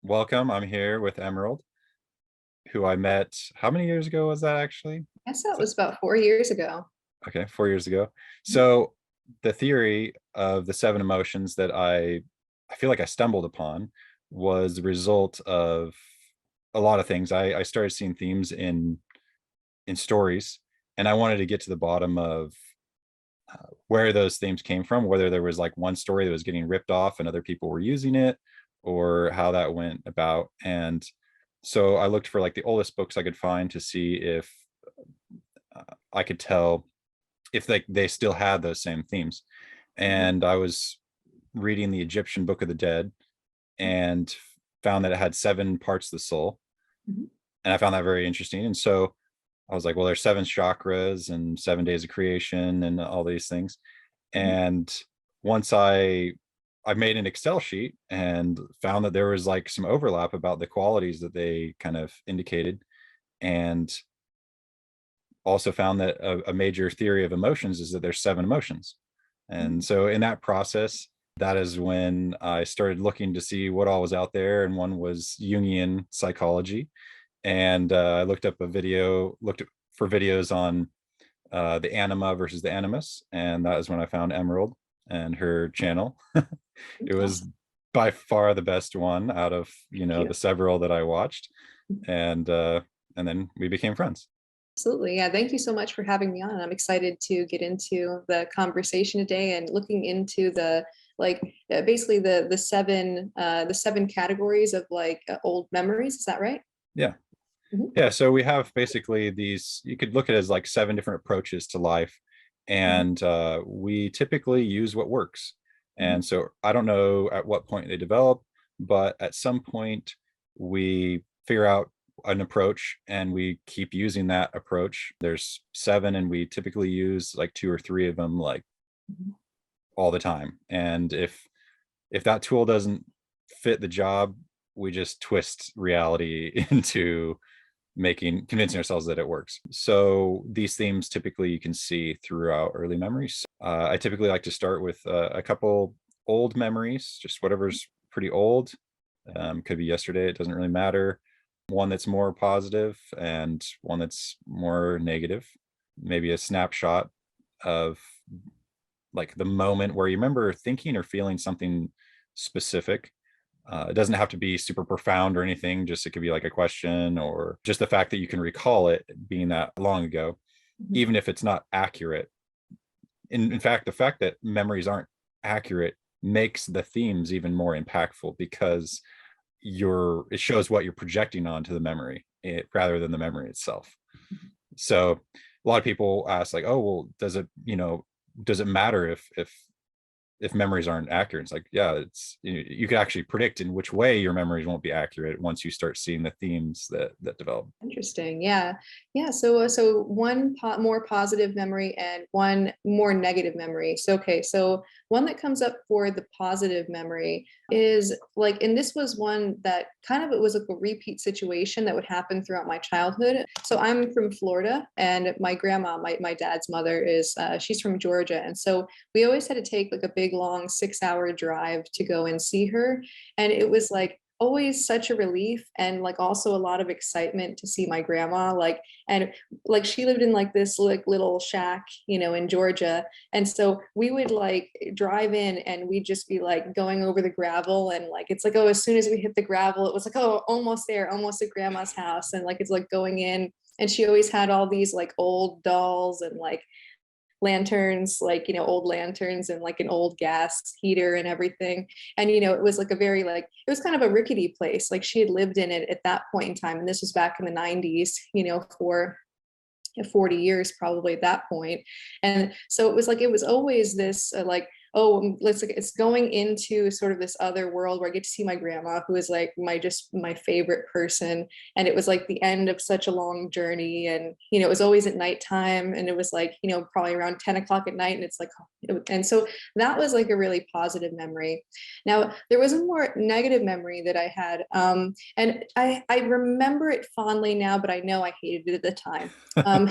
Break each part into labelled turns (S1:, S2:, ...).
S1: welcome. I'm here with Emerald, who I met, how many years ago was that actually?
S2: I guess that was about 4 years ago.
S1: Okay, 4 years ago.
S2: Mhm.
S1: So the theory of the seven emotions that I feel like I stumbled upon was the result of a lot of things. I started seeing themes in stories, and I wanted to get to the bottom of where those themes came from, whether there was like one story that was getting ripped off and other people were using it, or how that went about. And so I looked for like the oldest books I could find to see if I could tell if they still had those same themes.
S2: Mhm.
S1: And I was reading the Egyptian Book of the Dead and found that it had seven parts of the soul.
S2: Mhm.
S1: And I found that very interesting. And so I was like, well, there's seven chakras and 7 days of creation and all these things.
S2: Mhm.
S1: And once I made an Excel sheet and found that there was like some overlap about the qualities that they kind of indicated, and also found that a major theory of emotions is that there's seven emotions. And
S2: Mhm.
S1: so in that process, that is when I started looking to see what all was out there. And one was Jungian psychology. And I looked up a video, for videos on the anima versus the animus. And that is when I found Emerald and her channel. It was
S2: Awesome.
S1: by far the best one out of,
S2: Thank you.
S1: the several that I watched. And and then we became friends.
S2: Absolutely. Yeah. Thank you so much for having me on. I'm excited to get into the conversation today and looking into the like basically the seven categories of old memories. Is that right?
S1: Yeah.
S2: Mhm.
S1: Yeah, so we have basically these, you could look at it as like seven different approaches to life.
S2: Mhm.
S1: And we typically use what works.
S2: Mhm.
S1: And so I don't know at what point they develop, but at some point we figure out an approach and we keep using that approach. There's seven, and we typically use like two or three of them like
S2: Mhm.
S1: all the time. And if that tool doesn't fit the job, we just twist reality into convincing ourselves that it works. So these themes typically you can see throughout early memories. I typically like to start with a couple old memories, just whatever's pretty old. Could be yesterday, it doesn't really matter. One that's more positive and one that's more negative. Maybe a snapshot of like the moment where you remember thinking or feeling something specific. It doesn't have to be super profound or anything. Just it could be like a question, or just the fact that you can recall it being that long ago,
S2: Mhm.
S1: even if it's not accurate. In fact, the fact that memories aren't accurate makes the themes even more impactful, because it shows what you're projecting onto the memory, rather than the memory itself. So a lot of people ask like, oh, well, does it matter if memories aren't accurate? It's like, yeah, you can actually predict in which way your memories won't be accurate once you start seeing the themes that develop.
S2: Interesting. Yeah. Yeah. So one more positive memory and one more negative memory. So, okay. So one that comes up for the positive memory is like, and this was one that kind of, it was like a repeat situation that would happen throughout my childhood. So I'm from Florida, and my grandma, my dad's mother she's from Georgia. And so we always had to take like a big, long 6 hour drive to go and see her. And it was like, always such a relief, and like also a lot of excitement to see my grandma, and like she lived in like this like little shack, in Georgia. And so we would like drive in and we'd just be like going over the gravel, and like it's like, oh, as soon as we hit the gravel, it was like, oh, almost there, almost at grandma's house. And like it's like going in, and she always had all these like old dolls and like lanterns, like old lanterns, and like an old gas heater and everything. And it was like a very like, it was kind of a rickety place, like she had lived in it at that point in time, and this was back in the 90s, for 40 years probably at that point. And so it was like, it was always this like, oh, let's like, it's going into sort of this other world where I get to see my grandma, who is like my favorite person. And it was like the end of such a long journey. And it was always at nighttime, and it was like, probably around 10 o'clock at night. And it's like, and so that was like a really positive memory. Now there was a more negative memory that I had, and I remember it fondly now, but I know I hated it at the time. um,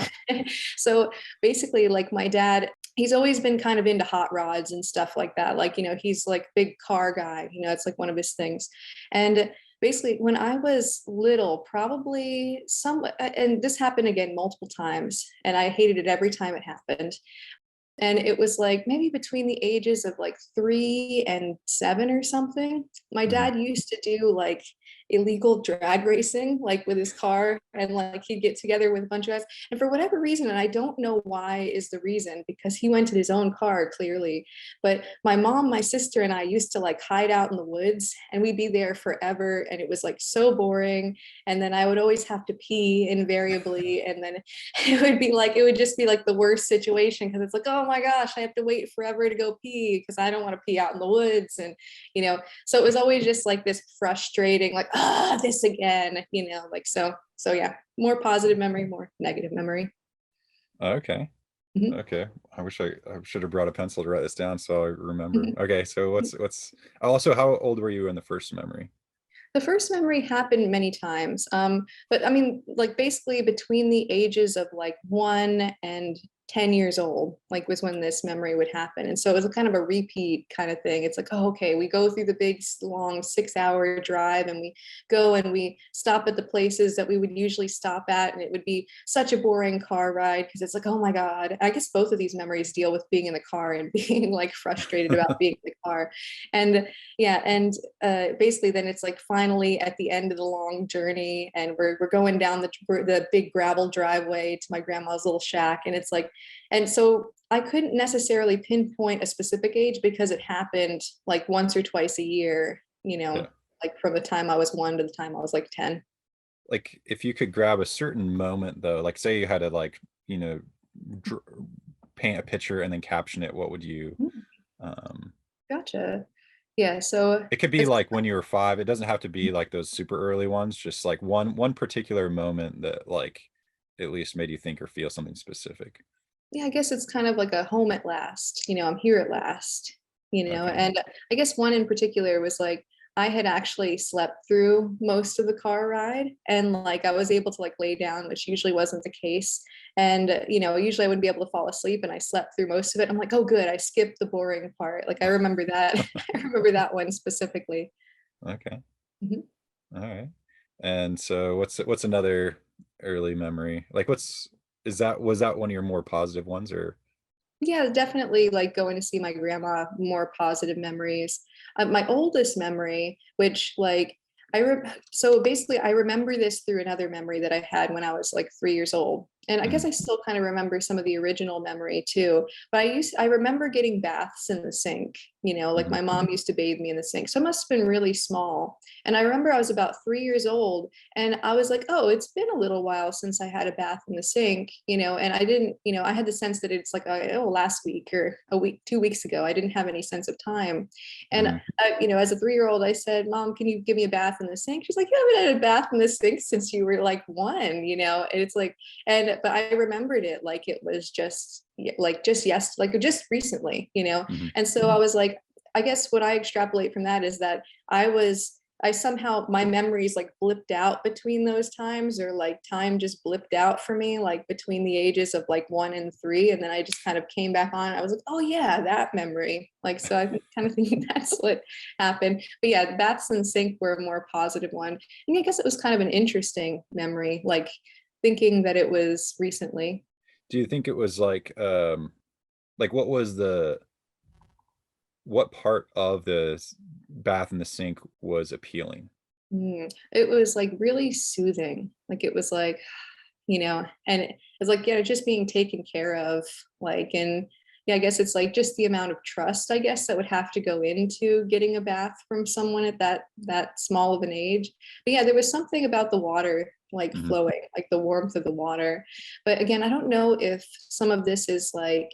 S2: so basically, like my dad, he's always been kind of into hot rods and stuff like that. Like, he's like big car guy, it's like one of his things. And basically when I was little, probably and this happened again multiple times, and I hated it every time it happened. And it was like maybe between the ages of like 3 and 7 or something. My
S1: Mhm.
S2: dad used to do like illegal drag racing, like with his car, and like he'd get together with a bunch of guys. And for whatever reason, and I don't know why is the reason, because he went to his own car clearly. But my mom, my sister, and I used to like hide out in the woods, and we'd be there forever. And it was like so boring. And then I would always have to pee invariably. And then it would just be like the worst situation, because it's like, oh my gosh, I have to wait forever to go pee because I don't want to pee out in the woods. And so it was always just like this frustrating, like, this again, like, so yeah, more positive memory, more negative memory.
S1: Okay.
S2: Mhm,
S1: Okay. I should have brought a pencil to write this down so I remember.
S2: mhm.
S1: Okay, so what's also, how old were you in the first memory?
S2: The first memory happened many times. But I mean, like basically between the ages of like 1 and 10 years old, like was when this memory would happen. And so it was a kind of a repeat kind of thing. It's like, oh, okay, we go through the big, long 6 hour drive, and we go and we stop at the places that we would usually stop at. And it would be such a boring car ride because it's like, oh my God. I guess both of these memories deal with being in the car and being like frustrated about being in the car. And yeah, and basically then it's like finally at the end of the long journey, and we're going down the big gravel driveway to my grandma's little shack, and it's like, and so I couldn't necessarily pinpoint a specific age because it happened like once or twice a year,
S1: Yeah.
S2: like from the time I was 1 to the time I was like 10.
S1: Like if you could grab a certain moment though, like say you had to like, you know, dr paint a picture and then caption it, what would you
S2: Mm,
S1: um
S2: gotcha. Yeah, so
S1: it could be
S2: it's
S1: like when you were 5. It doesn't have to be like those super early ones, just like one particular moment that like at least made you think or feel something specific.
S2: yeah, I guess it's kind of like a home at last, I'm here at last,
S1: Okay.
S2: and I guess one in particular was like I had actually slept through most of the car ride, and like I was able to like lay down, which usually wasn't the case. And usually I wouldn't be able to fall asleep, and I slept through most of it. I'm like, oh good, I skipped the boring part. Like I remember that. I remember that one specifically.
S1: Okay.
S2: Mhm.
S1: All right. And so what's another early memory? Like what's is that was that one of your more positive ones or
S2: Yeah, definitely like going to see my grandma, more positive memories. My oldest memory, which like so basically I remember this through another memory that I had when I was like 3 years old. And I guess
S1: Mhm.
S2: I still kind of remember some of the original memory too. But I remember getting baths in the sink, like
S1: Mhm.
S2: my mom used to bathe me in the sink. So it must have been really small. And I remember I was about 3 years old, and I was like, oh, it's been a little while since I had a bath in the sink, and I didn't, I had the sense that it's like, oh, last week or a week, 2 weeks ago. I didn't have any sense of time. And,
S1: Mhm.
S2: as a 3 year old, I said, Mom, can you give me a bath in the sink? She's like, you haven't had a bath in the sink since you were like 1, and it's like, but I remembered it like it was just like just recently,
S1: Mhm.
S2: and so I was like, I guess what I extrapolate from that is that I somehow, my memories like blipped out between those times, or like time just blipped out for me, like between the ages of like 1 and 3. And then I just kind of came back on. I was like, oh yeah, that memory. Like, so I kind of think that's what happened. But yeah, baths and sink were a more positive one. And I guess it was kind of an interesting memory, like thinking that it was recently.
S1: Do you think it was like what was the what part of the bath in the sink was appealing?
S2: It was like really soothing. Like it was like, and it's like, yeah, just being taken care of. Like, and yeah, I guess it's like just the amount of trust, I guess, that would have to go into getting a bath from someone at that small of an age. But yeah, there was something about the water like
S1: Mhm.
S2: flowing, like the warmth of the water. But again, I don't know if some of this is like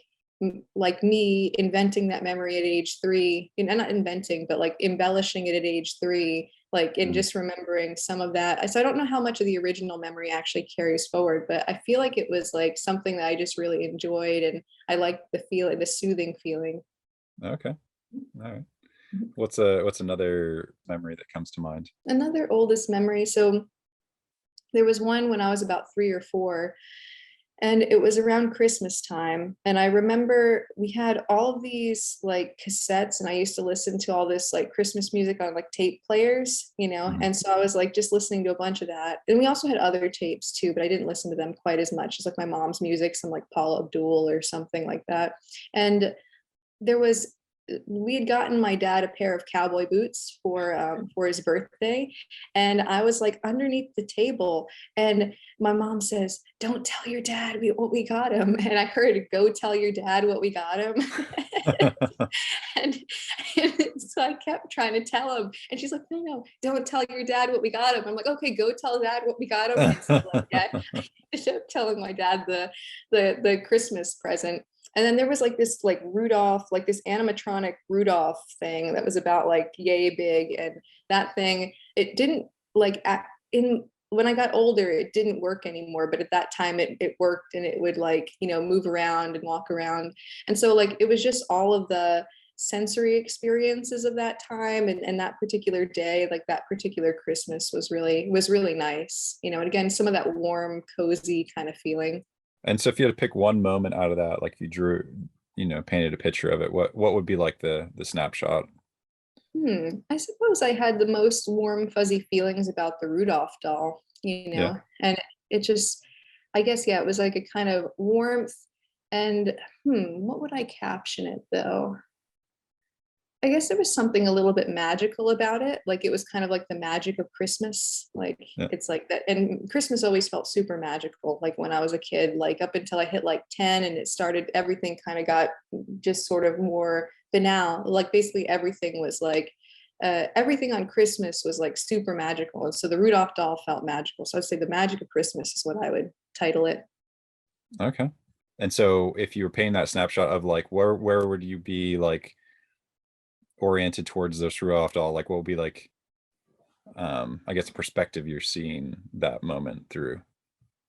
S2: like me inventing that memory at age 3, and not inventing, but like embellishing it at age 3, like and
S1: Mhm.
S2: just remembering some of that. So I don't know how much of the original memory actually carries forward, but I feel like it was like something that I just really enjoyed, and I liked the feeling, the soothing feeling.
S1: Okay. All right.
S2: Mhm.
S1: What's another memory that comes to mind?
S2: Another oldest memory. So there was one when I was about 3 or 4. And it was around Christmas time. And I remember we had all of these like cassettes, and I used to listen to all this like Christmas music on like tape players, you know.
S1: Mhm.
S2: And so I was like just listening to a bunch of that. And we also had other tapes too, but I didn't listen to them quite as much as like my mom's music, some like Paula Abdul or something like that. And there was we had gotten my dad a pair of cowboy boots for his birthday, and I was like underneath the table, and my mom says, "Don't tell your dad what we got him." And I heard, "Go tell your dad what we got him." and, and so I kept trying to tell him, and she's like, "No, no, don't tell your dad what we got him." I'm like, "Okay, go tell dad what we got him." And so like, yeah, I ended up telling my dad the Christmas present. And then there was like this like Rudolph, like this animatronic Rudolph thing that was about like yay big. And that thing, it didn't like in when I got older, it didn't work anymore. But at that time it worked, and it would like, you know, move around and walk around. And so like it was just all of the sensory experiences of that time, and that particular day, like that particular Christmas was really nice, you know. And again, some of that warm, cozy kind of feeling.
S1: And so if you had to pick one moment out of that, like if you drew, painted a picture of it, what would be like the snapshot?
S2: I suppose I had the most warm, fuzzy feelings about the Rudolph doll, you
S1: Yeah.
S2: know, and it just, I guess, yeah, it was like a kind of warmth. And what would I caption it though? I guess there was something a little bit magical about it. Like it was kind of like the magic of Christmas. Like
S1: Yeah.
S2: it's like that. And Christmas always felt super magical. Like when I was a kid, like up until I hit like 10 and it started, everything kind of got just sort of more banal. Like basically everything was like, everything on Christmas was like super magical. And so the Rudolph doll felt magical. So I'd say the magic of Christmas is what I would title it.
S1: Okay. And so if you were painting that snapshot of like where would you be like oriented towards this Rudolph doll? Like what would be like I guess the perspective you're seeing that moment through?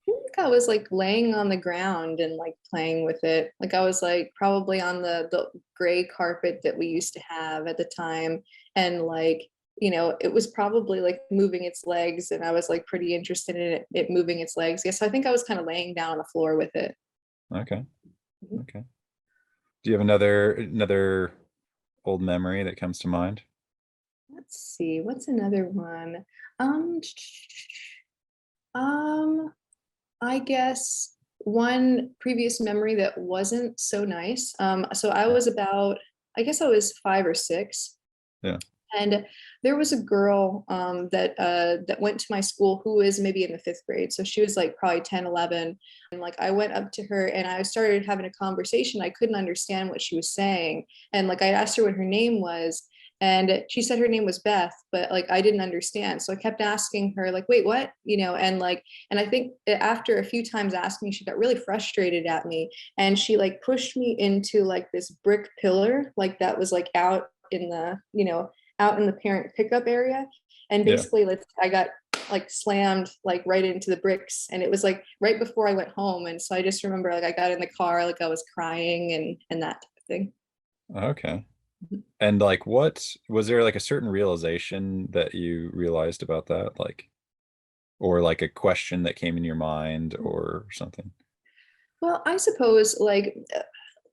S2: Think I was like laying on the ground and like playing with it. Like I was like probably on the gray carpet that we used to have at the time. And like, you know, it was probably like moving its legs, and I was like pretty interested in it moving its legs. Yeah. So I think I was kind of laying down on the floor with it.
S1: Okay.
S2: Mhm.
S1: Okay. Do you have another old memory that comes to mind?
S2: Let's see, what's another one? Um, um, I guess one previous memory that wasn't so nice. So I was about, I guess I was 5 or 6,
S1: Yeah.
S2: and there was a girl that went to my school who was maybe in the 5th grade. So she was like probably 10, 11. And like I went up to her and I started having a conversation. I couldn't understand what she was saying. And like I asked her what her name was. And she said her name was Beth, but like I didn't understand. So I kept asking her, like, wait, what? You know, and like, and I think after a few times asking, she got really frustrated at me. And she like pushed me into like this brick pillar, like that was like out in the, you know, out in the parent pickup area. And
S1: Yeah.
S2: basically like I got like slammed like right into the bricks, and it was like right before I went home. And so I just remember like I got in the car, like I was crying and that type of thing.
S1: Okay. And like what was there like a certain realization that you realized about that? Like or like a question that came in your mind or something?
S2: Well, I suppose like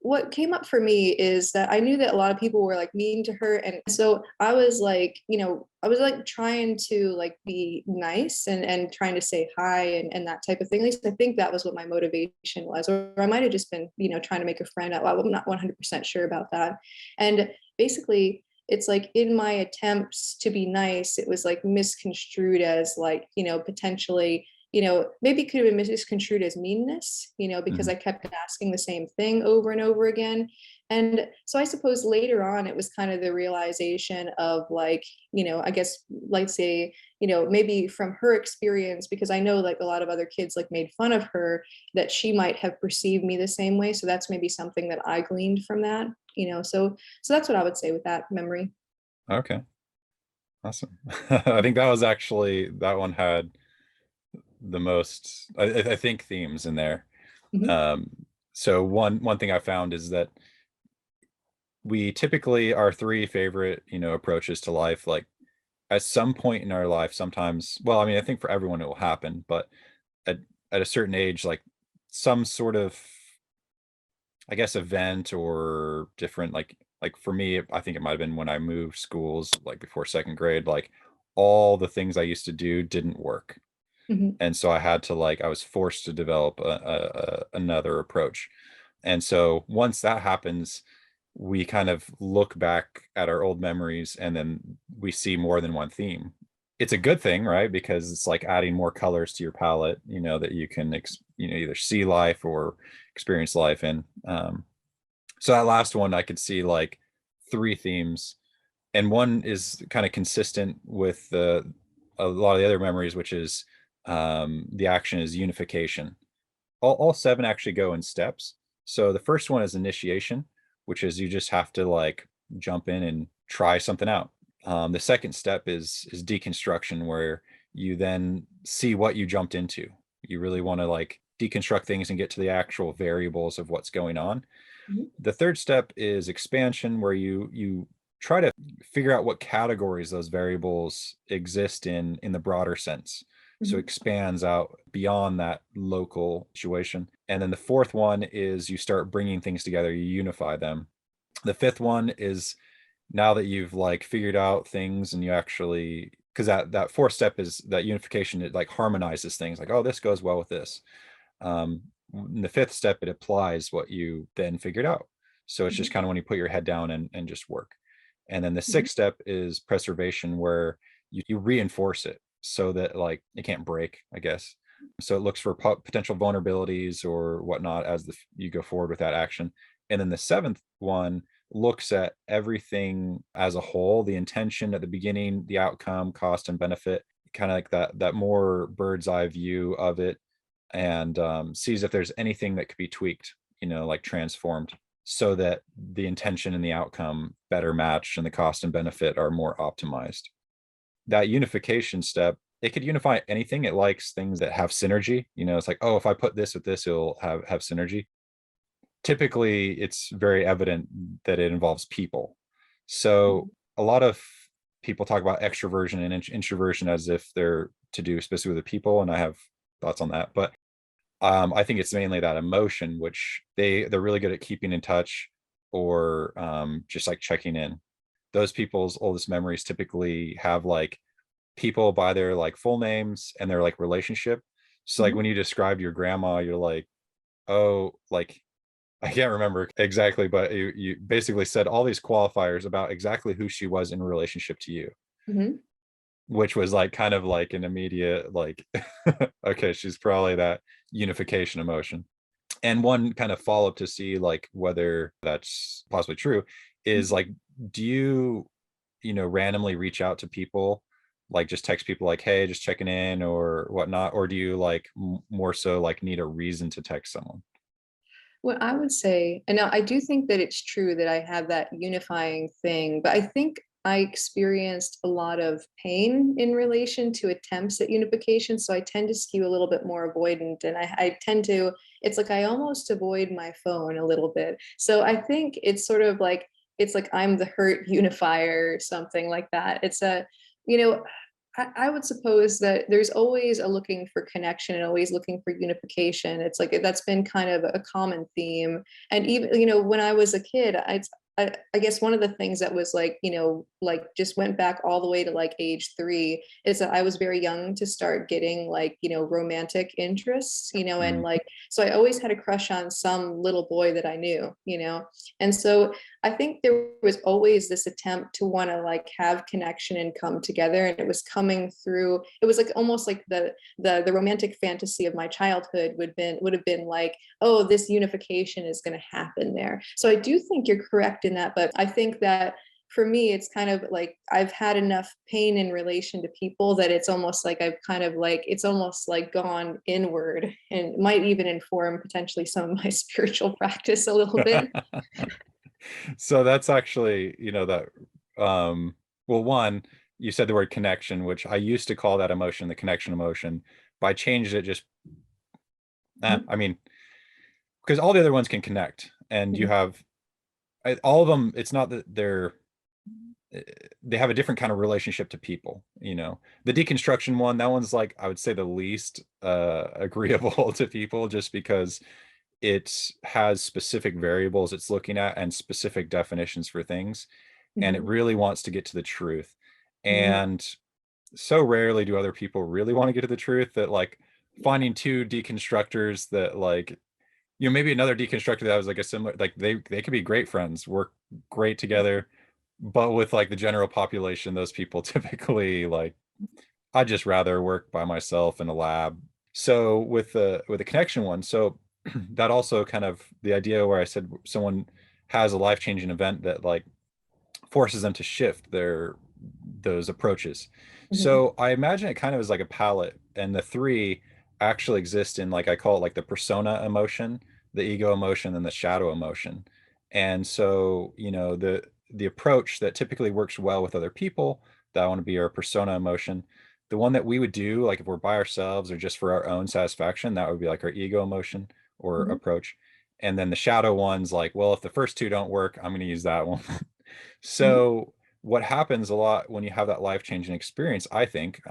S2: what came up for me is that I knew that a lot of people were like mean to her. And so I was like, you know, I was like trying to like be nice and trying to say hi and that type of thing. At least I think that was what my motivation was. Or I might have just been, you know, trying to make a friend out. I'm not 100% sure about that. And basically, it's like in my attempts to be nice, it was like misconstrued as like, you know, potentially, you know, maybe could have been misconstrued as meanness, you know, because
S1: Mhm.
S2: I kept asking the same thing over and over again. And so I suppose later on, it was kind of the realization of like, you know, I guess, like say, you know, maybe from her experience, because I know like a lot of other kids like made fun of her, that she might have perceived me the same way. So that's maybe something that I gleaned from that, you know. So that's what I would say with that memory.
S1: Okay. Awesome. I think that was actually that one had the most I think themes in there.
S2: Mhm.
S1: Um so one thing I found is that we typically our three favorite, approaches to life, like at some point in our life, sometimes, well, I mean, I think for everyone it will happen, but at, at a certain age, like some sort of, I guess, event or different, like for me, I think it might have been when I moved schools, like before second grade, like all the things I used to do didn't work.
S2: Mhm.
S1: And so I had to I was forced to develop another approach. And so once that happens, we kind of look back at our old memories and then we see more than one theme. It's a good thing, right? Because it's like adding more colors to your palette, that you can, either see life or experience life in. So that last one, I could see like three themes, and one is kind of consistent with a lot of the other memories, which is the action is unification. All seven actually go in steps. So the first one is initiation, which is you just have to like jump in and try something out. The second step is deconstruction, where you then see what you jumped into. You really want to like deconstruct things and get to the actual variables of what's going on.
S2: Mhm.
S1: The third step is expansion, where you try to figure out what categories those variables exist in the broader sense. So
S2: Mhm.
S1: expands out beyond that local situation. And then the fourth one is you start bringing things together, you unify them. The fifth one is, now that you've like figured out things and you actually, because that fourth step is that unification, it like harmonizes things, like, oh, this goes well with this. In the fifth step, it applies what you then figured out. So it's just
S2: Mhm.
S1: kind of when you put your head down and just work. And then the
S2: Mhm.
S1: sixth step is preservation, where you reinforce it so that like it can't break, I guess. So it looks for potential vulnerabilities or whatnot as you go forward with that action. And then the seventh one looks at everything as a whole, the intention at the beginning, the outcome, cost and benefit, kind of like that more bird's eye view of it, and sees if there's anything that could be tweaked, like transformed, so that the intention and the outcome better match and the cost and benefit are more optimized. That unification step, it could unify anything. It likes things that have synergy. It's like, oh, if I put this with this, it'll have synergy. Typically, it's very evident that it involves people. So
S2: Mhm.
S1: a lot of people talk about extroversion and introversion as if they're to do specifically with people, and I have thoughts on that. But I think it's mainly that emotion, which they're really good at keeping in touch, or just like checking in. Those people's oldest memories typically have like people by their like full names and their like relationship. So like
S2: Mhm.
S1: when you described your grandma, you're like, oh, like I can't remember exactly, but you basically said all these qualifiers about exactly who she was in relationship to you,
S2: Mhm.
S1: which was like kind of like an immediate like, okay, she's probably that unification emotion. And one kind of follow up to see like whether that's possibly true is
S2: Mhm.
S1: like, do you, randomly reach out to people, like just text people like, hey, just checking in or whatnot, or do you like more so like need a reason to text someone?
S2: What I would say, and now I do think that it's true that I have that unifying thing, but I think I experienced a lot of pain in relation to attempts at unification. So I tend to skew a little bit more avoidant, and I tend to, it's like I almost avoid my phone a little bit. So I think it's sort of like, it's like I'm the hurt unifier or something like that. It's a, you know, I would suppose that there's always a looking for connection and always looking for unification. It's like that's been kind of a common theme. And even, when I was a kid, I guess one of the things that was like, like just went back all the way to like age 3 is that I was very young to start getting like, romantic interests, and
S1: Mm.
S2: like, so I always had a crush on some little boy that I knew, and so I think there was always this attempt to want to like have connection and come together, and it was coming through. It was like almost like the romantic fantasy of my childhood would have been like, oh, this unification is going to happen there. So I do think you're correct in that, but I think that for me, it's kind of like I've had enough pain in relation to people that it's almost like I've kind of like it's almost like gone inward and might even inform potentially some of my spiritual practice a little bit.
S1: So that's actually, that well, one, you said the word connection, which I used to call that emotion the connection emotion, but I changed it just, I mean, because all the other ones can connect, and you
S2: Mhm.
S1: have all of them. It's not that they're they have a different kind of relationship to people. The deconstruction one, that one's like, I would say, the least agreeable to people, just because it has specific variables it's looking at and specific definitions for things, and it
S2: Mhm.
S1: really wants to get to the truth.
S2: Mm.
S1: And so rarely do other people really want to get to the truth, that like finding two deconstructors that like, maybe another deconstructor that was like a similar, like they could be great friends, work great together, but with like the general population, those people typically like, I'd just rather work by myself in a lab. So with the connection one, so that also kind of the idea where I said someone has a life-changing event that like forces them to shift those approaches.
S2: Mhm.
S1: So I imagine it kind of is like a palette, and the three actually exist in, like, I call it like the persona emotion, the ego emotion, and the shadow emotion. And so, the approach that typically works well with other people, that want to be our persona emotion. The one that we would do, like if we're by ourselves or just for our own satisfaction, that would be like our ego emotion or
S2: Mhm.
S1: approach. And then the shadow one's like, well, if the first two don't work, I'm going to use that one.
S2: Mhm.
S1: So what happens a lot when you have that life-changing experience, I think,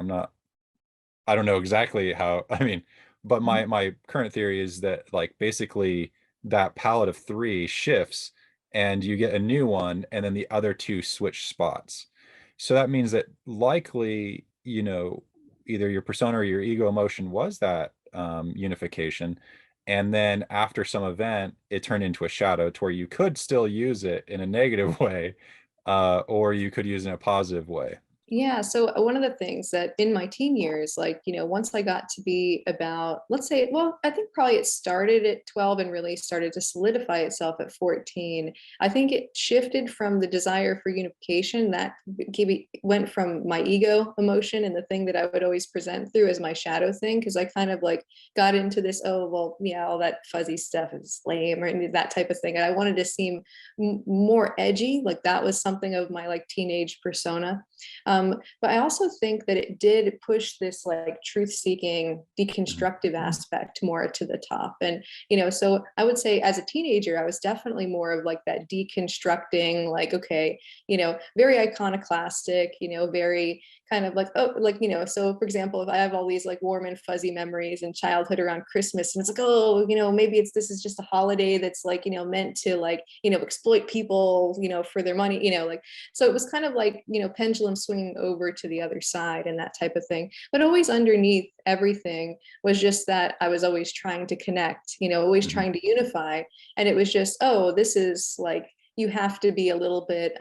S1: I don't know exactly how, I mean, but
S2: Mhm.
S1: my current theory is that like basically that palette of three shifts and you get a new one, and then the other two switch spots. So that means that likely, either your persona or your ego emotion was that unification. And then after some event, it turned into a shadow to where you could still use it in a negative way, or you could use it in a positive way.
S2: Yeah, so one of the things that in my teen years, like, once I got to be about, let's say, well, I think probably it started at 12 and really started to solidify itself at 14. I think it shifted from the desire for unification that went from my ego emotion and the thing that I would always present through as my shadow thing, because I kind of like got into this, oh, well, yeah, all that fuzzy stuff is lame, or that type of thing. And I wanted to seem more edgy, like that was something of my like teenage persona. But I also think that it did push this like truth seeking,
S1: Mhm.
S2: deconstructive aspect more to the top. And, so I would say as a teenager, I was definitely more of like that deconstructing, like, okay, very iconoclastic, very kind of like, oh, like, so for example, if I have all these like warm and fuzzy memories in childhood around Christmas, and it's like, oh, maybe this is just a holiday that's like, meant to like, exploit people, for their money, like, so it was kind of like, pendulum swinging over to the other side and that type of thing. But always underneath everything was just that I was always trying to connect, always
S1: Mhm.
S2: trying to unify. And it was just, oh, this is like, you have to be a little bit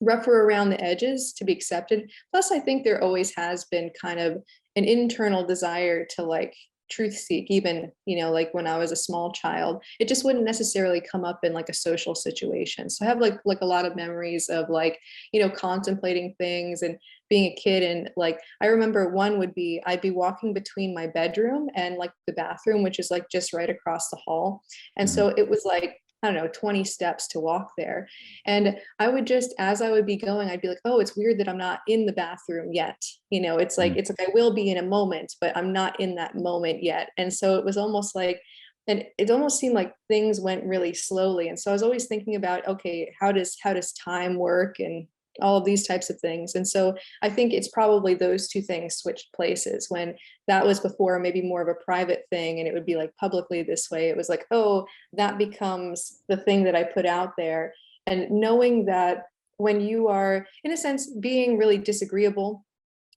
S2: rougher around the edges to be accepted. Plus, I think there always has been kind of an internal desire to like truth seek, even, like when I was a small child. It just wouldn't necessarily come up in like a social situation. So I have like a lot of memories of like, contemplating things and being a kid. And like I remember one would be I'd be walking between my bedroom and like the bathroom, which is like just right across the hall. And
S1: Mhm.
S2: so it was like, I don't know, 20 steps to walk there. And I would just, as I would be going, I'd be like, oh, it's weird that I'm not in the bathroom yet.
S1: Mhm.
S2: It's like I will be in a moment, but I'm not in that moment yet. And so it was almost like, and it almost seemed like things went really slowly. And so I was always thinking about, okay, how does time work and all of these types of things. And so I think it's probably those two things switched places when that was before maybe more of a private thing and it would be like publicly this way. It was like, oh, that becomes the thing that I put out there. And knowing that when you are, in a sense, being really disagreeable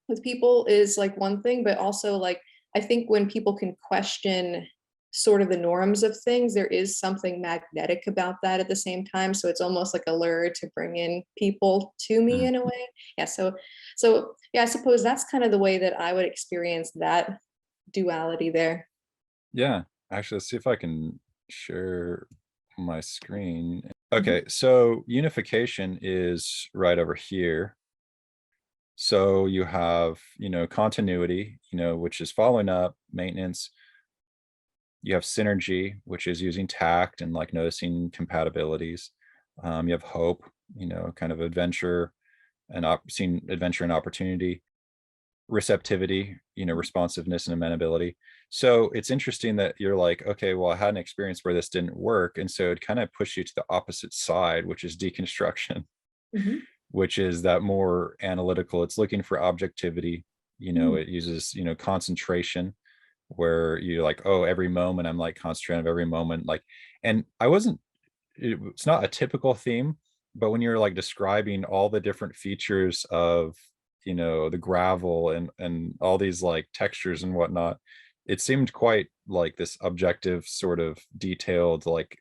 S2: with people is like one thing, but also like, I think when people can question sort of the norms of things, there is something magnetic about that at the same time. So it's almost like a lure to bring in people to me
S1: Mhm.
S2: in a way. Yeah. So yeah, I suppose that's kind of the way that I would experience that duality there.
S1: Yeah, actually, let's see if I can share my screen.
S2: Mhm.
S1: Okay, so unification is right over here. So you have, continuity, which is following up, maintenance. You have synergy, which is using tact and like noticing compatibilities. You have hope, kind of adventure and seeing adventure and opportunity. Receptivity, responsiveness and amenability. So it's interesting that you're like, okay, well, I had an experience where this didn't work. And so it kind of pushed you to the opposite side, which is deconstruction.
S2: Mhm.
S1: which is that more analytical. It's looking for objectivity.
S2: Mm,
S1: It uses, concentration, where you're like, oh, every moment I'm like concentrating of every moment. Like, and it's not a typical theme, but when you're like describing all the different features of, the gravel and all these like textures and whatnot, it seemed quite like this objective sort of detailed, like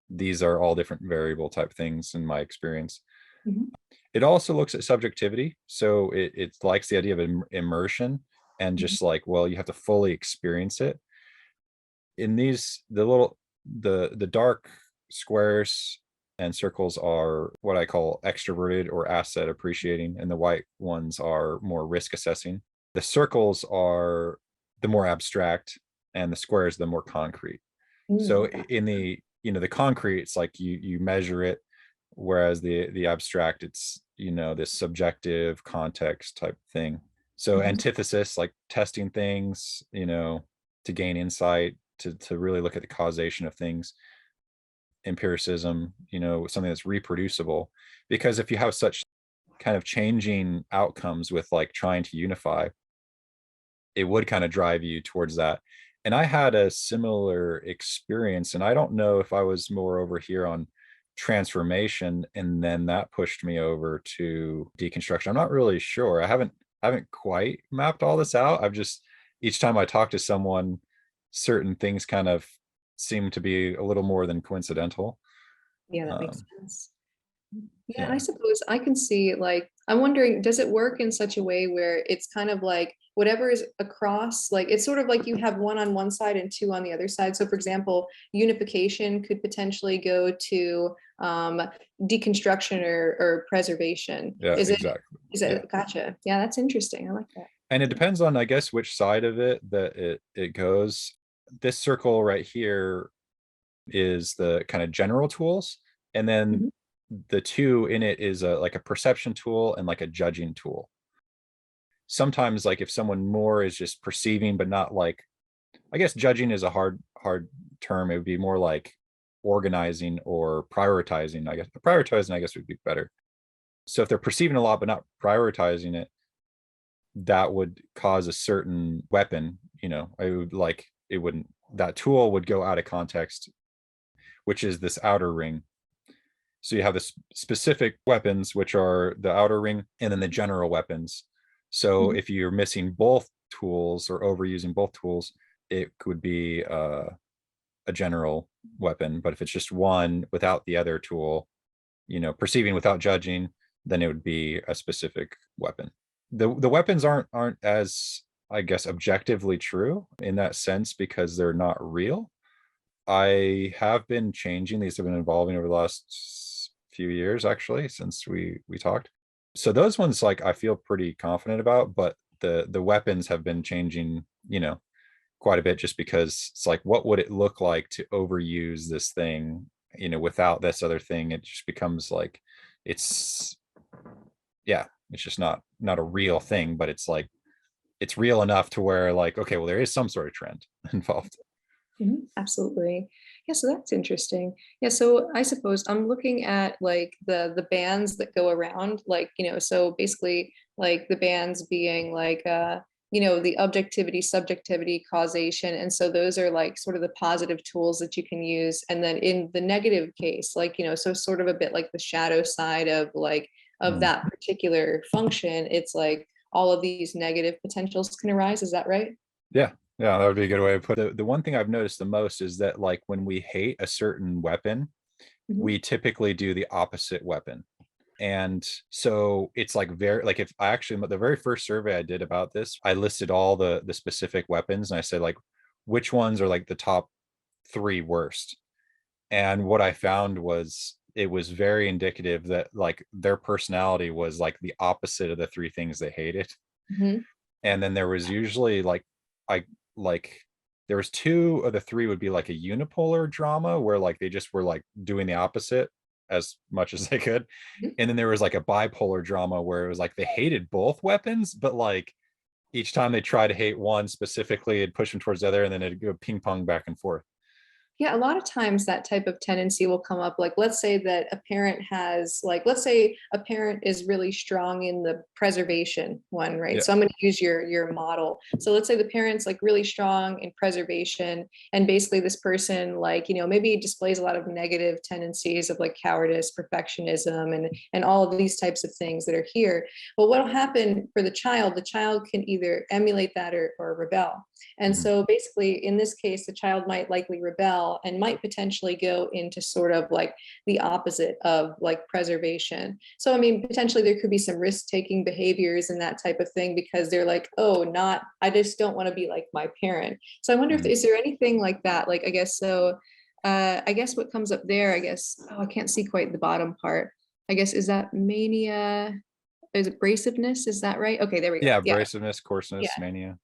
S1: these are all different variable type things in my experience.
S2: mhm,
S1: It also looks at subjectivity, so it likes the idea of immersion, and
S2: mhm,
S1: just like, well, you have to fully experience it. In these, the dark squares and circles are what I call extroverted or asset appreciating, and the white ones are more risk assessing. The circles are the more abstract, and the squares the more concrete. So
S2: got
S1: in the, the concrete, it's like you measure it, whereas the abstract, it's, this subjective context type thing. So
S2: mhm,
S1: antithesis, like testing things, to gain insight, to really look at the causation of things. Empiricism, something that's reproducible, because if you have such kind of changing outcomes with like trying to unify, it would kind of drive you towards that. And I had a similar experience, and I don't know if I was more over here on transformation and then that pushed me over to deconstruction. I'm not really sure. I haven't quite mapped all this out. I've just, each time I talk to someone, certain things kind of seem to be a little more than coincidental.
S2: yeah, that makes
S1: Um,
S2: sense. Yeah, I
S1: yeah.
S2: suppose I can see, like, I'm wondering, does it work in such a way where it's kind of like whatever is across, like, it's sort of like you have one on one side and two on the other side. So, for example, unification could potentially go to deconstruction or preservation.
S1: Yeah, exactly.
S2: Is
S1: Yeah.
S2: it, gotcha. Yeah, that's interesting. I like that.
S1: And it depends on, I guess, which side of it that it goes. This circle right here is the kind of general tools, and then
S2: Mhm,
S1: the two in it is like a perception tool and like a judging tool. Sometimes, like if someone more is just perceiving but not like, I guess judging is a hard term. It would be more like organizing or prioritizing. I guess prioritizing, I guess, would be better. So if they're perceiving a lot but not prioritizing it, that would cause a certain weapon. I would like, it wouldn't, that tool would go out of context, which is this outer ring. So you have the specific weapons, which are the outer ring, and then the general weapons. So
S2: mhm,
S1: if you're missing both tools or overusing both tools, it could be a general weapon. But if it's just one without the other tool, perceiving without judging, then it would be a specific weapon. The weapons aren't as, I guess, objectively true in that sense, because they're not real. I have been changing. These have been evolving over the last few years, actually, since we talked. So those ones, like, I feel pretty confident about, but the weapons have been changing, quite a bit, just because it's like, what would it look like to overuse this thing, without this other thing? It just becomes like, it's, yeah, it's just not a real thing, but it's like, it's real enough to where, like, okay, well, there is some sort of trend involved.
S2: mhm, absolutely. Yeah, so that's interesting. Yeah, so I suppose I'm looking at like the bands that go around, like, so basically like the bands being like the objectivity, subjectivity, causation. And so those are like sort of the positive tools that you can use. And then in the negative case, like, so sort of a bit like the shadow side of like of
S1: Mm.
S2: that particular function, it's like all of these negative potentials can arise. Is that right?
S1: Yeah, yeah, that would be a good way to put it. The one thing I've noticed the most is that, like, when we hate a certain weapon,
S2: Mhm,
S1: we typically do the opposite weapon. And so it's like, very like, if I actually, the very first survey I did about this, I listed all the specific weapons, and I said, like, which ones are like the top three worst. And what I found was, it was very indicative that like their personality was like the opposite of the three things they hated.
S2: mhm,
S1: And then there was usually like, I like, there was two of the three would be like a unipolar drama, where like they just were like doing the opposite as much as they could.
S2: mhm.
S1: And then there was like a bipolar drama, where it was like they hated both weapons, but like each time they tried to hate one specifically, it'd push them towards the other, and then it'd go ping pong back and forth.
S2: Yeah, a lot of times that type of tendency will come up. Like, let's say that a parent has, like, let's say a parent is really strong in the preservation one, right?
S1: Yeah.
S2: So I'm going to use your model. So let's say the parent's like really strong in preservation, and basically this person, like, maybe displays a lot of negative tendencies of like cowardice, perfectionism, and all of these types of things that are here. But what'll happen for the child can either emulate that or rebel. And
S1: Mhm.
S2: so basically, in this case, the child might likely rebel and might potentially go into sort of like the opposite of like preservation. So, I mean, potentially there could be some risk-taking behaviors and that type of thing because they're like, oh, not, I just don't want to be like my parent. So I wonder if,
S1: Mhm.
S2: is there anything like that? Like, I guess so. I guess what comes up there, I guess, oh, I can't see quite the bottom part. I guess, is that mania? Is it abrasiveness? Is that right? Okay, there we go.
S1: Yeah,
S2: Yeah.
S1: abrasiveness,
S2: Yeah.
S1: coarseness, mania.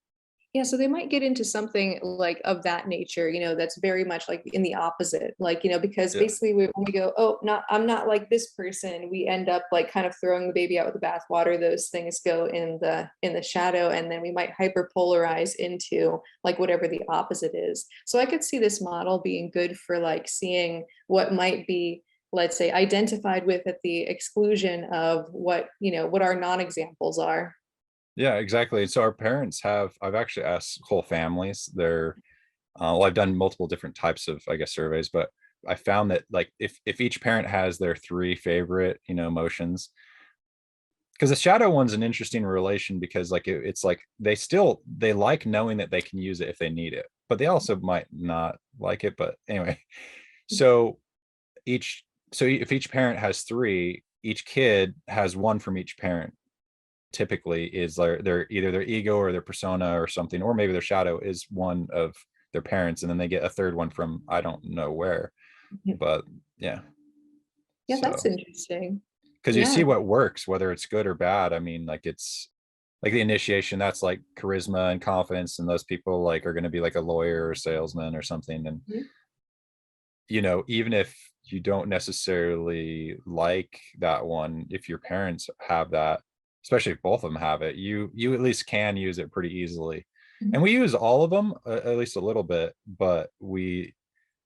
S2: Yeah, so they might get into something like of that nature, that's very much like in the opposite. Like, because
S1: Yeah.
S2: basically when we go, oh, not, I'm not like this person, we end up like kind of throwing the baby out with the bathwater. Those things go in the shadow, and then we might hyperpolarize into like whatever the opposite is. So I could see this model being good for like seeing what might be, let's say, identified with at the exclusion of what our non-examples are.
S1: Yeah, exactly. And so our parents have, I've actually asked whole families, well, I've done multiple different types of, I guess, surveys, but I found that like if each parent has their three favorite, emotions, because the shadow one's an interesting relation because like it's like they like knowing that they can use it if they need it, but they also might not like it. But anyway, so each so if each parent has three, each kid has one from each parent. Typically, is their either their ego or their persona or something, or maybe their shadow is one of their parents, and then they get a third one from I don't know where. But yeah,
S2: Yeah, that's
S1: so
S2: interesting.
S1: because you
S2: Yeah.
S1: see what works, whether it's good or bad. I mean, like it's like the initiation, that's like charisma and confidence, and those people like are going to be like a lawyer or salesman or something. And
S2: Mhm.
S1: even if you don't necessarily like that one, if your parents have that, especially if both of them have it, you at least can use it pretty easily. And we use all of them at least a little bit, but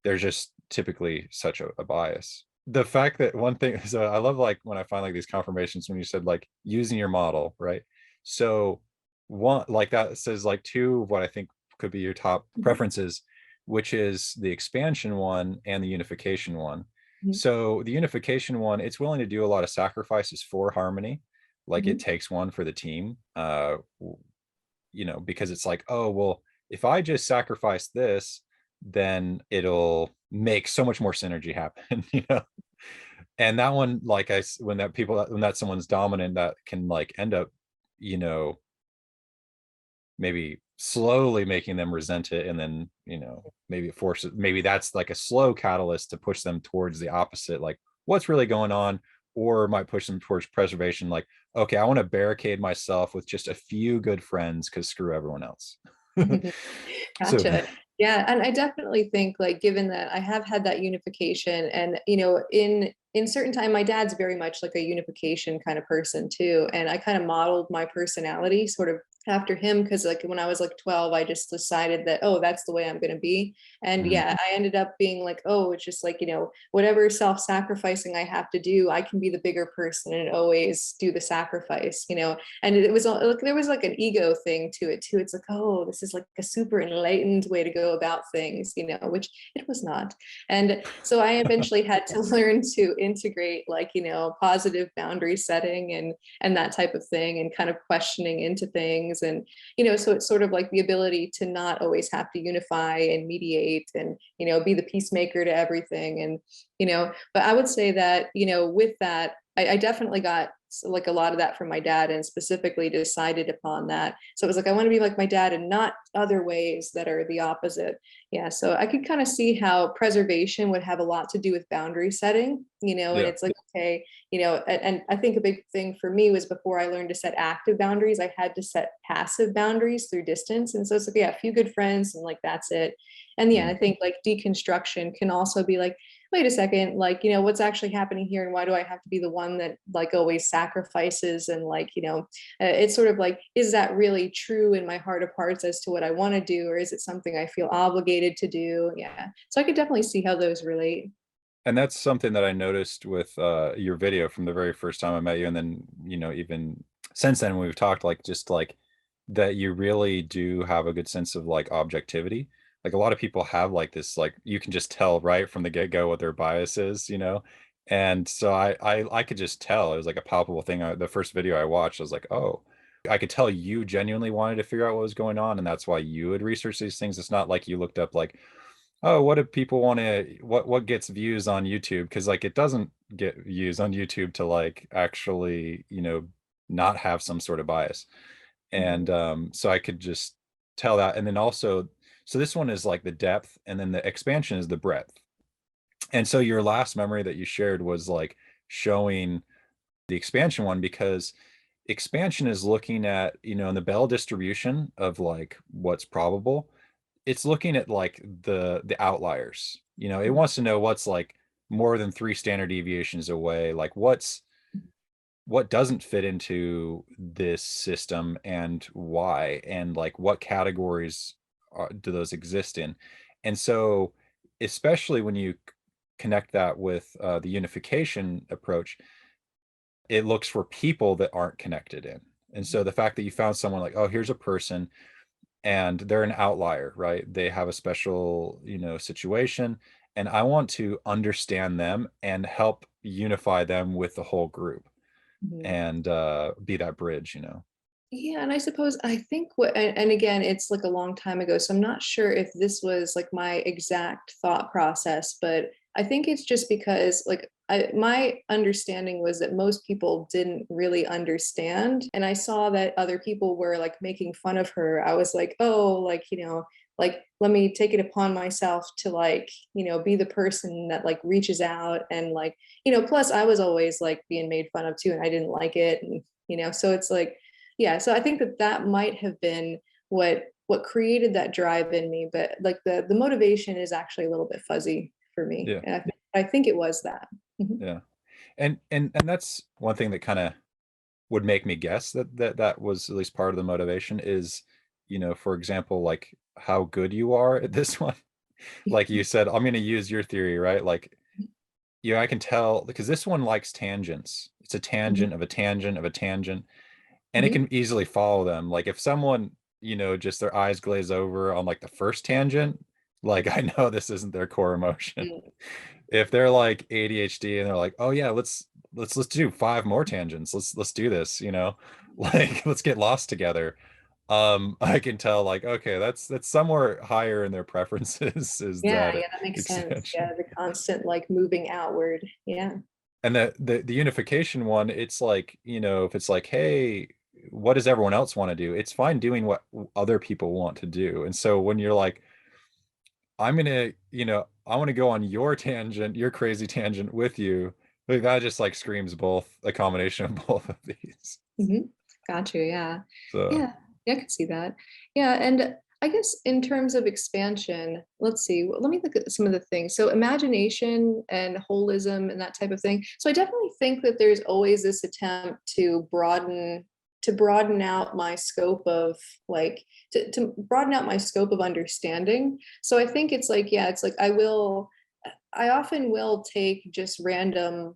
S1: there's just typically such a bias. The fact that one thing, so I love like when I find like these confirmations when you said like using your model, right? So one like that says like two of what I think could be your top
S2: Mhm.
S1: preferences, which is the expansion one and the unification one.
S2: Mhm.
S1: So the unification one, it's willing to do a lot of sacrifices for harmony. Like it
S2: Mhm.
S1: takes one for the team. Because it's like, oh, well, if I just sacrifice this, then it'll make so much more synergy happen, And that one, like when that someone's dominant, that can like end up, you know, maybe slowly making them resent it, and then maybe it forces, maybe that's like a slow catalyst to push them towards the opposite, like what's really going on, or might push them towards preservation, like okay, I want to barricade myself with just a few good friends because screw everyone else. So
S2: Gotcha. Yeah, and I definitely think like given that I have had that unification and in certain time my dad's very much like a unification kind of person too, and I kind of modeled my personality sort of after him because like when I was like 12 I just decided that, oh, that's the way I'm going to be. And
S1: mhm.
S2: yeah, I ended up being like, oh, it's just like, whatever self-sacrificing I have to do, I can be the bigger person and always do the sacrifice. And it was like there was like an ego thing to it too. It's like, oh, this is like a super enlightened way to go about things, which it was not. And so I eventually had to learn to integrate like, positive boundary setting and that type of thing, and kind of questioning into things. And so it's sort of like the ability to not always have to unify and mediate and be the peacemaker to everything. And but I would say that with that I definitely got like a lot of that from my dad, and specifically decided upon that. So it was like, I want to be like my dad and not other ways that are the opposite. Yeah. So I could kind of see how preservation would have a lot to do with boundary setting, and
S1: Yeah.
S2: it's like, okay, and I think a big thing for me was before I learned to set active boundaries, I had to set passive boundaries through distance. And so it's like, yeah, a few good friends and like that's it. And yeah, I
S1: Mhm.
S2: think like deconstruction can also be like, wait a second, like, what's actually happening here, and why do I have to be the one that like always sacrifices? And like, it's sort of like, is that really true in my heart of hearts as to what I want to do, or is it something I feel obligated to do? Yeah. So I could definitely see how those relate.
S1: And that's something that I noticed with your video from the very first time I met you, and then even since then we've talked, like just like that you really do have a good sense of like objectivity. Like a lot of people have like this, like you can just tell right from the get-go what their bias is. And so I could just tell it was like a palpable thing. The first video I watched, I was like, oh, I could tell you genuinely wanted to figure out what was going on, and that's why you would research these things. It's not like you looked up like, oh, what do people want to what gets views on YouTube? Because like it doesn't get views on YouTube to like actually, not have some sort of bias.
S2: Mhm.
S1: And so I could just tell that. And then also, so this one is like the depth, and then the expansion is the breadth. And so your last memory that you shared was like showing the expansion one, because expansion is looking at, in the Bell distribution of like what's probable, it's looking at like the outliers. It wants to know what's like more than three standard deviations away, like what doesn't fit into this system and why, and like what categories do those exist in. And so especially when you connect that with the unification approach, it looks for people that aren't connected in. And so the fact that you found someone like, oh, here's a person and they're an outlier, right? They have a special, situation, and I want to understand them and help unify them with the whole group,
S2: Mhm.
S1: and be that bridge.
S2: Yeah, and I suppose I think and again, it's like a long time ago, so I'm not sure if this was like my exact thought process, but I think it's just because like my understanding was that most people didn't really understand, and I saw that other people were like making fun of her. I was like, oh, like, like let me take it upon myself to like, be the person that like reaches out and like, plus I was always like being made fun of too, and I didn't like it, and so it's like, yeah, so I think that that might have been what created that drive in me, but like the motivation is actually a little bit fuzzy for me,
S1: Yeah,
S2: and I think it was that. Mhm.
S1: yeah. And that's one thing that kind of would make me guess that was at least part of the motivation is, for example, like how good you are at this one. Like you said, I'm going to use your theory, right? Like, yeah, I can tell because this one likes tangents. It's a
S2: Mhm.
S1: tangent of a tangent of a tangent, and it
S2: Mhm.
S1: can easily follow them. Like if someone, just their eyes glaze over on like the first tangent, like I know this isn't their core emotion.
S2: Mhm.
S1: If they're like ADHD and they're like, oh yeah, let's do five more tangents. Let's do this. Like let's get lost together. I can tell like, okay, that's somewhere higher in their preferences is
S2: Yeah,
S1: that
S2: yeah, that makes sense.
S1: extension.
S2: Yeah, the constant like moving outward. Yeah.
S1: And the unification one, it's like, if it's like, hey, what does everyone else want to do? It's fine doing what other people want to do. And so when you're like, I'm gonna, I want to go on your tangent, your crazy tangent with you, like that just like screams both a combination of both of these.
S2: Mhm. Got you. Yeah.
S1: So
S2: Yeah. Yeah, I could see that. Yeah. And I guess in terms of expansion, let's see, let me look at some of the things. So imagination and holism and that type of thing. So I definitely think that there's always this attempt to broaden out my scope of like to broaden out my scope of understanding. So I think it's like, yeah, it's like I often will take just random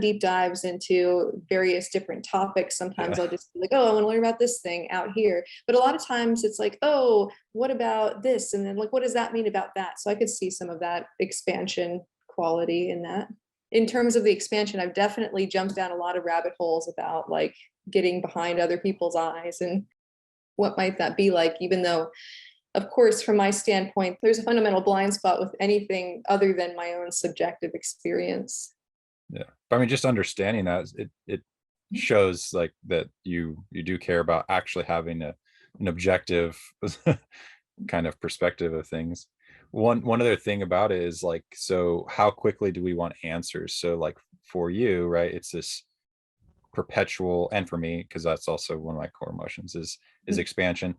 S2: deep dives into various different topics. Sometimes
S1: yeah.
S2: I'll just be like, oh, I want to learn about this thing out here. But a lot of times it's like, oh, what about this? And then like, what does that mean about that? So I could see some of that expansion quality in that. In terms of the expansion, I've definitely jumped down a lot of rabbit holes about like getting behind other people's eyes and what might that be like, even though of course, from my standpoint, there's a fundamental blind spot with anything other than my own subjective experience.
S1: Yeah. But I mean, just understanding that it shows like that you do care about actually having an objective kind of perspective of things. One other thing about it is like, so how quickly do we want answers? So like for you, right, it's this perpetual, and for me, because that's also one of my core emotions is expansion,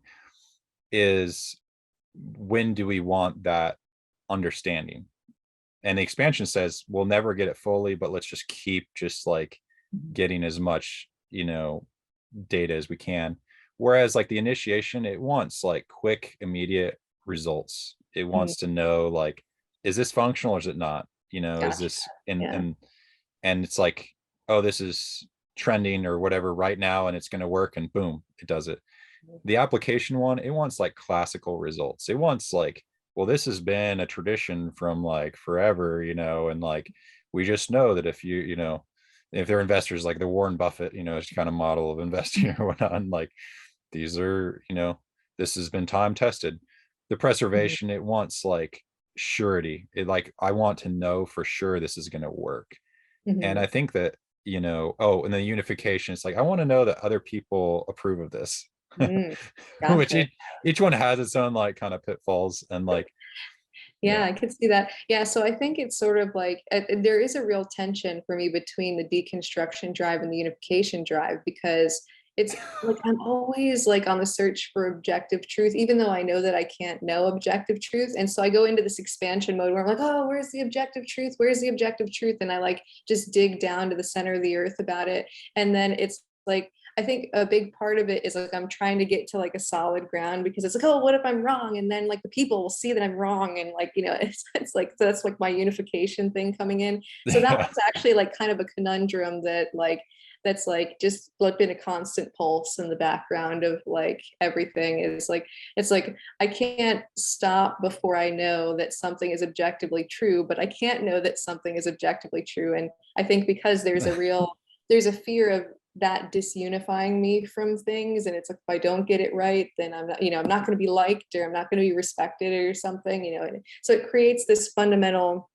S1: is when do we want that understanding? And the expansion says we'll never get it fully, but let's just keep just like getting as much, data as we can. Whereas like the initiation, it wants like quick, immediate results. It
S2: Mhm.
S1: wants to know like, is this functional or is it not? Is
S2: Gotcha.
S1: this and
S2: Yeah.
S1: and it's like, oh, this is trending or whatever right now, and it's going to work, and boom, it does it. The application one, it wants like classical results. It wants like, well, this has been a tradition from like forever, and like we just know that if they're investors like the Warren Buffett, it's kind of model of investing or whatnot, and like these are, this has been time tested. The
S2: Mhm.
S1: preservation, it wants like surety. It like, I want to know for sure this is going to work. And
S2: Mhm.
S1: I think that, oh, and the unification, it's like, I want to know that other people approve of this.
S2: Mm.
S1: Which
S2: Gotcha.
S1: each one has its own like kind of pitfalls and like,
S2: Yeah,
S1: yeah.
S2: I could see that. Yeah, so I think it's sort of like there is a real tension for me between the deconstruction drive and the unification drive, because it's like I'm always like on the search for objective truth, even though I know that I can't know objective truth. And so I go into this expansion mode where I'm like, oh, where's the objective truth? Where's the objective truth? And I like just dig down to the center of the earth about it. And then it's like, I think a big part of it is like I'm trying to get to like a solid ground, because it's like, oh, what if I'm wrong? And then like the people will see that I'm wrong. And like, it's like, so that's like my unification thing coming in. So that
S1: Yeah.
S2: was actually like kind of a conundrum that's like just like been a constant pulse in the background of like everything is like, it's like I can't stop before I know that something is objectively true, but I can't know that something is objectively true. And I think because there's a fear of that disunifying me from things, and it's like if I don't get it right, then I'm not going to be liked, or I'm not going to be respected or something, and so it creates this fundamental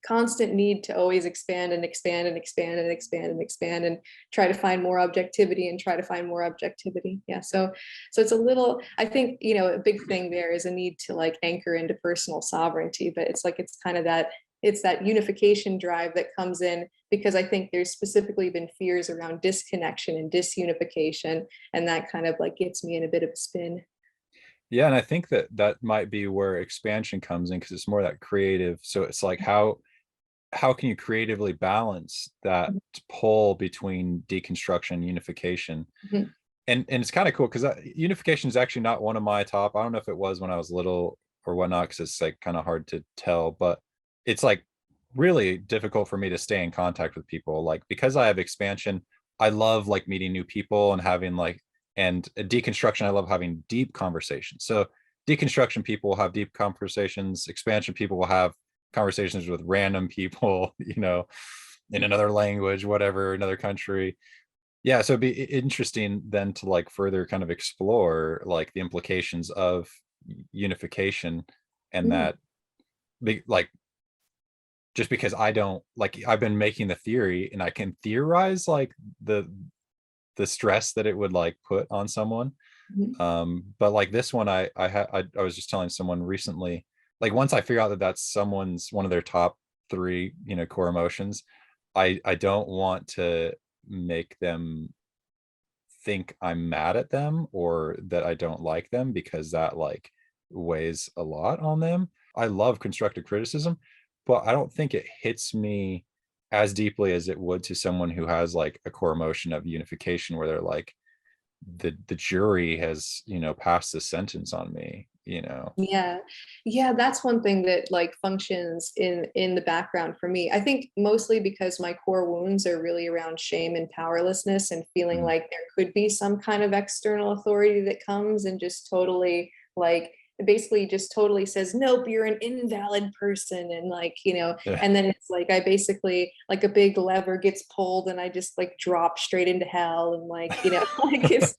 S2: constant need to always expand and expand and expand and expand and expand and try to find more objectivity and try to find more objectivity. Yeah, so it's a little, I think, a big thing there is a need to like anchor into personal sovereignty, but it's like it's kind of that, it's that unification drive that comes in because I think there's specifically been fears around disconnection and disunification, and that kind of like gets me in a bit of a spin.
S1: Yeah, and I think that that might be where expansion comes in, because it's more that creative. So it's like, how can you creatively balance that pull between deconstruction and unification?
S2: Mhm.
S1: And it's kind of cool because unification is actually not one of my top. I don't know if it was when I was little or whatnot, because it's like kind of hard to tell, but it's like really difficult for me to stay in contact with people. Like, because I have expansion, I love like meeting new people and having like, and deconstruction, I love having deep conversations. So deconstruction people will have deep conversations, expansion people will have conversations with random people, in another language, whatever, another country. Yeah, so it'd be interesting then to like further kind of explore like the implications of unification, and
S2: Mm.
S1: that big like, just because I don't like, I've been making the theory and I can theorize like the stress that it would like put on someone.
S2: Mhm.
S1: But like this one, I was just telling someone recently, like once I figure out that that's someone's one of their top three, core emotions, I don't want to make them think I'm mad at them or that I don't like them, because that like weighs a lot on them. I love constructive criticism, but I don't think it hits me as deeply as it would to someone who has like a core emotion of unification, where they're like, the jury has, passed the sentence on me.
S2: Yeah. Yeah, that's one thing that like functions in the background for me. I think mostly because my core wounds are really around shame and powerlessness and feeling
S1: Mhm.
S2: like there could be some kind of external authority that comes and just totally like basically just totally says nope, you're an invalid person, and like
S1: Yeah.
S2: and then it's like I basically like a big lever gets pulled and I just like drop straight into hell, and like like it's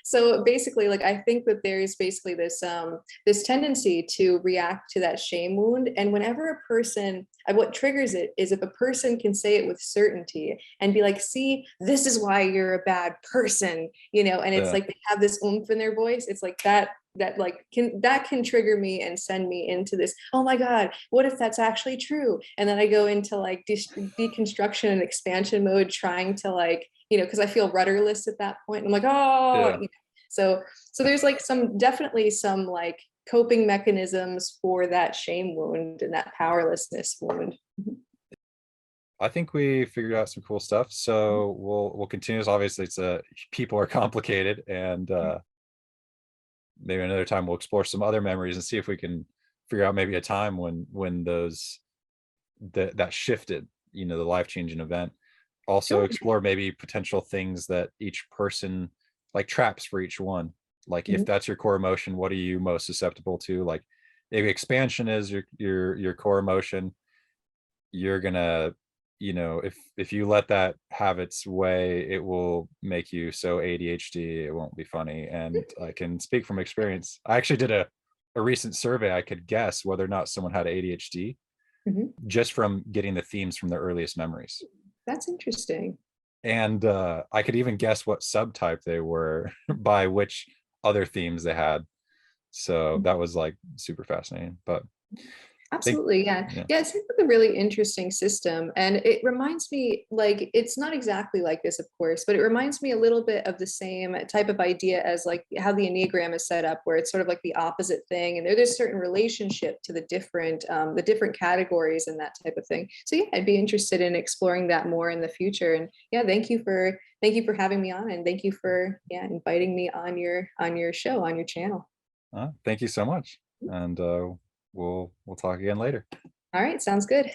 S2: so basically like I think that there's basically this tendency to react to that shame wound. And whenever a person, what triggers it is if a person can say it with certainty and be like, see, this is why you're a bad person, and it's
S1: Yeah.
S2: like they have this oomph in their voice. It's like that can trigger me and send me into this, oh my God, what if that's actually true? And then I go into like deconstruction and expansion mode, trying to like, because I feel rudderless at that point. I'm like, oh,
S1: Yeah.
S2: so there's like some definitely some like coping mechanisms for that shame wound and that powerlessness wound.
S1: I think we figured out some cool stuff. So we'll continue this. Obviously, people are complicated, and maybe another time we'll explore some other memories and see if we can figure out maybe a time when that shifted, the life-changing event. Also
S2: Sure.
S1: explore maybe potential things that each person, like traps for each one. Like if
S2: Mhm.
S1: that's your core emotion, what are you most susceptible to? Like maybe expansion is your core emotion. You're gonna, if you let that have its way, it will make you so ADHD, it won't be funny. And I can speak from experience. I actually did a recent survey. I could guess whether or not someone had ADHD
S2: Mhm.
S1: just from getting the themes from their earliest memories.
S2: That's interesting.
S1: And I could even guess what subtype they were by which other themes they had. So that was like super fascinating. But I think,
S2: Absolutely, yeah.
S1: yeah.
S2: Yeah, it seems like a really interesting system. And it reminds me, like, it's not exactly like this, of course, but it reminds me a little bit of the same type of idea as like how the Enneagram is set up, where it's sort of like the opposite thing. And there's a certain relationship to the different categories and that type of thing. So yeah, I'd be interested in exploring that more in the future. And yeah, thank you for having me on, and thank you for inviting me on your show, on your channel.
S1: Thank you so much. And we'll talk again later.
S2: All right, sounds good.